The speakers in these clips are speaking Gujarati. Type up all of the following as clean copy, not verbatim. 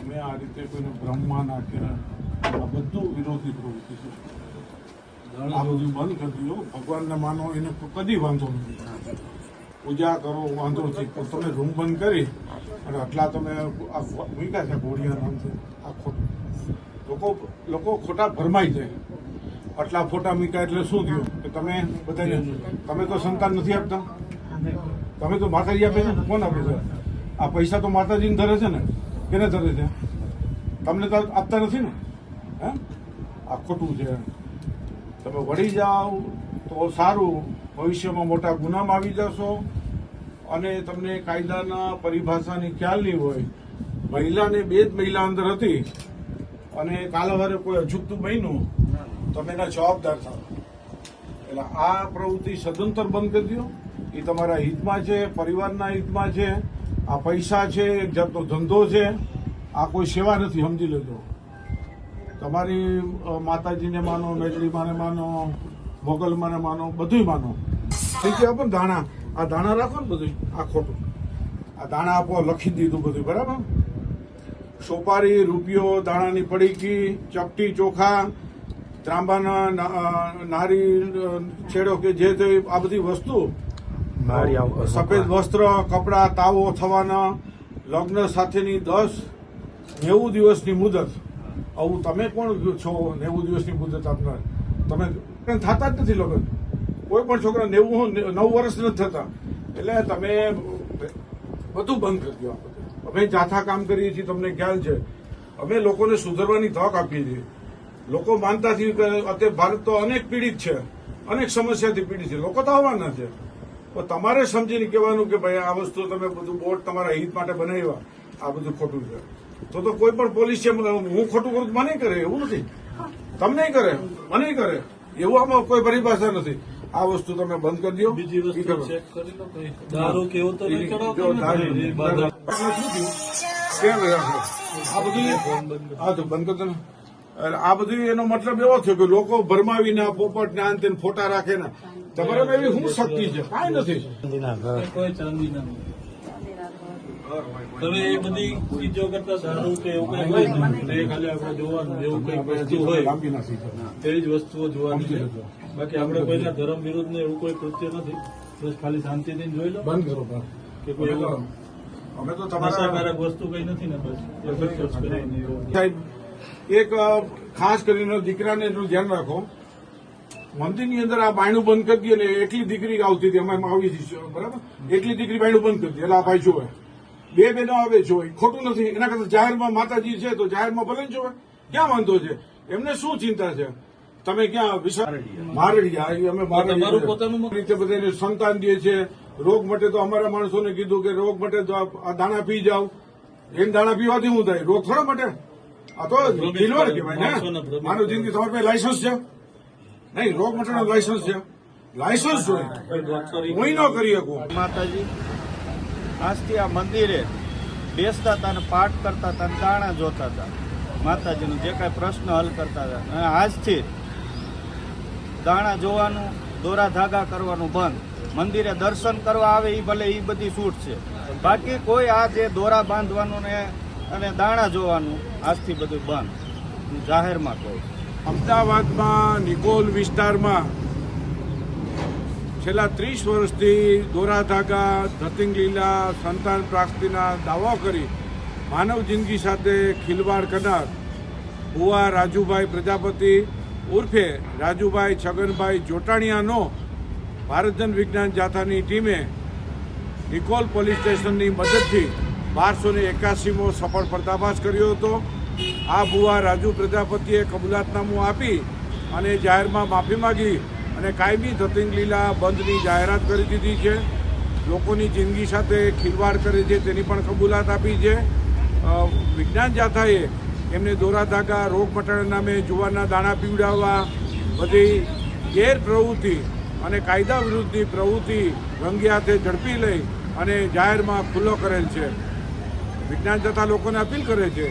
તમે આ રીતે કોઈને ભ્રમમાં નાખ્યા, આ બધું વિરોધી પ્રવૃત્તિ છે. આ બધું બંધ કરી દો. ભગવાનને માનો, એને કદી વાંધો નથી. પૂજા કરો, વાંધો નથી. પણ તમે રૂમ બંધ કરી અને આટલા તમે આ મૂક્યા છે ઘોડિયા નામથી, આ ખોટું. લોકો ખોટા ભરમાઈ જાય. આટલા ફોટા મૂક્યા એટલે શું થયું કે તમે બધાને, તમે તો સંતાન નથી આપતા, તમે તો માતાજી આપે છે. કોણ આપે છે? આ પૈસા તો માતાજીને ધરે છે ને, કેને ધરે છે? તમને તો આપતા નથી ને. હે, આ ખોટું છે. તમે વળી જાઓ તો સારું. ભવિષ્યમાં મોટા ગુનામાં આવી જશો અને તમને કાયદાના પરિભાષાની ખ્યાલ નહીં હોય. મહિલાને 2 જ મહિલા અંદર હતી અને કાલવારે કોઈ અજુગતું બન્યું, તમે એના જવાબદાર થાવ. એટલે આ પ્રવૃત્તિ સદંતર બંધ કરી દો. એ તમારા હિતમાં છે, પરિવારના હિતમાં છે. આ પૈસા છે, એક જાતનો ધંધો છે. આ કોઈ સેવા નથી, સમજી લેજો. તમારી માતાજીને માનો, મેજડીમાને માનો, મોગલમાને માનો, બધું માનો. ઠીક છે. પણ દાણા, આ દાણા રાખો ને બધું. આ ખોટું. આ દાણા આપો, લખી દીધું બધું બરાબર. સોપારી, રૂપિયો, દાણાની પડીકી, ચપટી, ચોખા, ત્રાંબાના નારી છેડો કે જે આ બધી વસ્તુ, સફેદ વસ્ત્ર, કપડા, તાવો થવાના, લગ્ન સાથેની 90 દિવસની મુદત. આવું તમે કોણ છો 90 દિવસની મુદત આપનાર? તમે થતા જ નથી લગ્ન. કોઈ પણ છોકરા 9 વર્ષ નથી થતા. એટલે તમે બધું બંધ કરી દો. અમે જાથા કામ કરીએ છીએ, તમને ખ્યાલ છે. અમે લોકોને સુધરવાની તક આપીએ છીએ. લોકો માનતા નથી કે અત્યારે ભારત તો અનેક પીડિત છે, અનેક સમસ્યાથી પીડિત છે. લોકો તો આવવાના છે. પણ તમારે સમજીને કહેવાનું કે ભાઈ આ વસ્તુ તમે બધું બોર્ડ તમારા હિત માટે બનાવ્યા, આ બધું ખોટું છે. તો કોઈ પણ પોલીસ છે, હું ખોટું કરું મને કરે એવું નથી, તમને કરે, મને કરે એવું આમાં કોઈ પરિભાષા નથી. આ વસ્તુ તમે બંધ કરી દો. બીજી વસ્તુ ચેક કરી લો, દારૂ કેવો તો નહીં ચડાવો. આ બધું હા તો બંધ કરી દો ને. આ બધું એનો મતલબ એવો થયો કે લોકો ભરમાવીને પોપટ ને આન તેને ફોટા રાખે ને. તમારે એવી શું શક્તિ છે? કાંઈ નથી. કોઈ ચાંદી ના. તમે એ બધી ચીજો કરતા દારૂ કે એવું કઈ હોય ને, એ ખાલી આપણે જોવાનું. એવું કઈ વસ્તુ હોય તેવી જ વસ્તુઓ જોવાની છે. બાકી આપણે કોઈના ધર્મ વિરુદ્ધ ને એવું કોઈ કૃત્ય નથી. બસ ખાલી શાંતિથી જોઈ લો. બંધ કરો કે કોઈ એવું અમે તો તમારા વસ્તુ કઈ નથી ને. બસ સાહેબ, એક ખાસ કરીને દીકરાને એનું ધ્યાન રાખો. મંદિરની અંદર આ બાયણું બંધ કરી દે ને, એકલી દીકરી આવતી હતી, અમે આવી હતી બરાબર. એકલી દીકરી બાયણું બંધ કરી દે એટલે આ ભાઈ જોવે. 2 બહેનો આવે જોવે, ખોટું નથી. એના કરતા જાહેરમાં માતાજી છે તો જાહેરમાં ભલે જોવે, ક્યાં વાંધો છે? એમને શું ચિંતા છે? તમે ક્યાં મારડિયા, અમે મારડિયા રીતે બધાને સંતાન દે છે. રોગ માટે તો અમારા માણસોને કીધું કે રોગ માટે તો આ દાણા પી જાવ. એમ દાણા પીવાથી શું થાય? રોગ થોડા માટે. આ તો ખીલવાડ કહેવાય ને. માનવ જિંદગી તમારી પાસે લાયસન્સ છે નહીં? રોગ માટેનો લાયસન્સ છે? લાયસન્સ જોઈએ. હું ન કરી શકું. માતાજી આજથી આ મંદિરે બેસતા હતા અને પાઠ કરતા હતા અને દાણા જોતા હતા. માતાજીનો જે કાંઈ પ્રશ્ન હલ કરતા હતા. અને આજથી દાણા જોવાનું, દોરા ધાગા કરવાનું બંધ. મંદિરે દર્શન કરવા આવે એ ભલે એ બધી છૂટ છે. બાકી કોઈ આ જે દોરા બાંધવાનું ને અને દાણા જોવાનું આજથી બધું બંધ. જાહેરમાં કહું. અમદાવાદમાં નિકોલ વિસ્તારમાં છેલ્લા 30 વર્ષથી દોરા ધાગા, ધતિંગ લીલા, સંતાન પ્રાપ્તિના દાવા કરી માનવ જિંદગી સાથે ખિલવાડ કરનાર ભુવા રાજુભાઈ પ્રજાપતિ ઉર્ફે રાજુભાઈ છગનભાઈ જોટાણીયાનો ભારત જન વિજ્ઞાન જાથાની ટીમે નિકોલ પોલીસ સ્ટેશનની મદદથી 1281મો સફળ પર્દાફાશ કર્યો હતો. આ ભુવા રાજુ પ્રજાપતિએ કબૂલાતનામું આપી અને જાહેરમાં માફી માગી અને કાયમી ધતિંગ લીલા બંધની જાહેરાત કરી દીધી છે. લોકોની જિંદગી સાથે ખિલવાડ કરે છે તેની પણ કબૂલાત આપી છે. વિજ્ઞાન જાથાએ એમને દોરા ધાગા, રોગ મટાડવા નામે જુવારના દાણા પીવડાવવા, બધી ગેરપ્રવૃત્તિ અને કાયદા વિરુદ્ધની પ્રવૃત્તિ રંગે હાથે ઝડપી લઈ અને જાહેરમાં ખુલ્લો કરેલ છે. વિજ્ઞાન જાથા લોકોને અપીલ કરે છે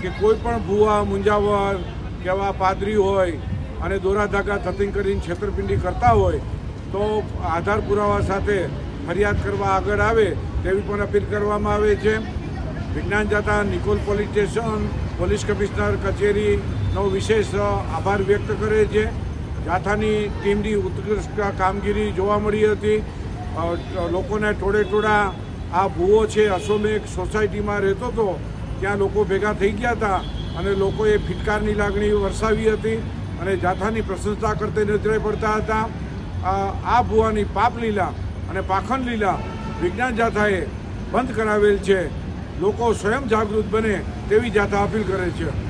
કે કોઈ પણ ભુવા, મુંજાવર કેવા પાદરી હોય અને દોરા ધાગા ધતિંગ કરીને છેતરપિંડી કરતા હોય તો આધાર પુરાવા સાથે ફરિયાદ કરવા આગળ આવે તેવી પણ અપીલ કરવામાં આવે છે. વિજ્ઞાન Jatha Nikol police station, police commissioner કચેરીનો વિશેષ આભાર વ્યક્ત કરે છે. જાથાની ટીમની ઉત્કૃષ્ટ કામગીરી જોવા મળી હતી. લોકોને ટોળે-ટોળા આ ભૂવો છે અશ્વમેઘ સોસાયટીમાં રહેતો હતો, ત્યાં લોકો ભેગા થઈ ગયા હતા અને લોકોએ ફિટકારની લાગણી વરસાવી હતી અને જાથાની પ્રશંસા કરતી નજરે પડતા હતા. આ ભૂવાની પાપલીલા અને પાખંડ લીલા વિજ્ઞાન જાથાએ બંધ કરાવેલ છે. લોકો સ્વયં જાગૃત બને તેવી જાથા અપીલ કરે છે.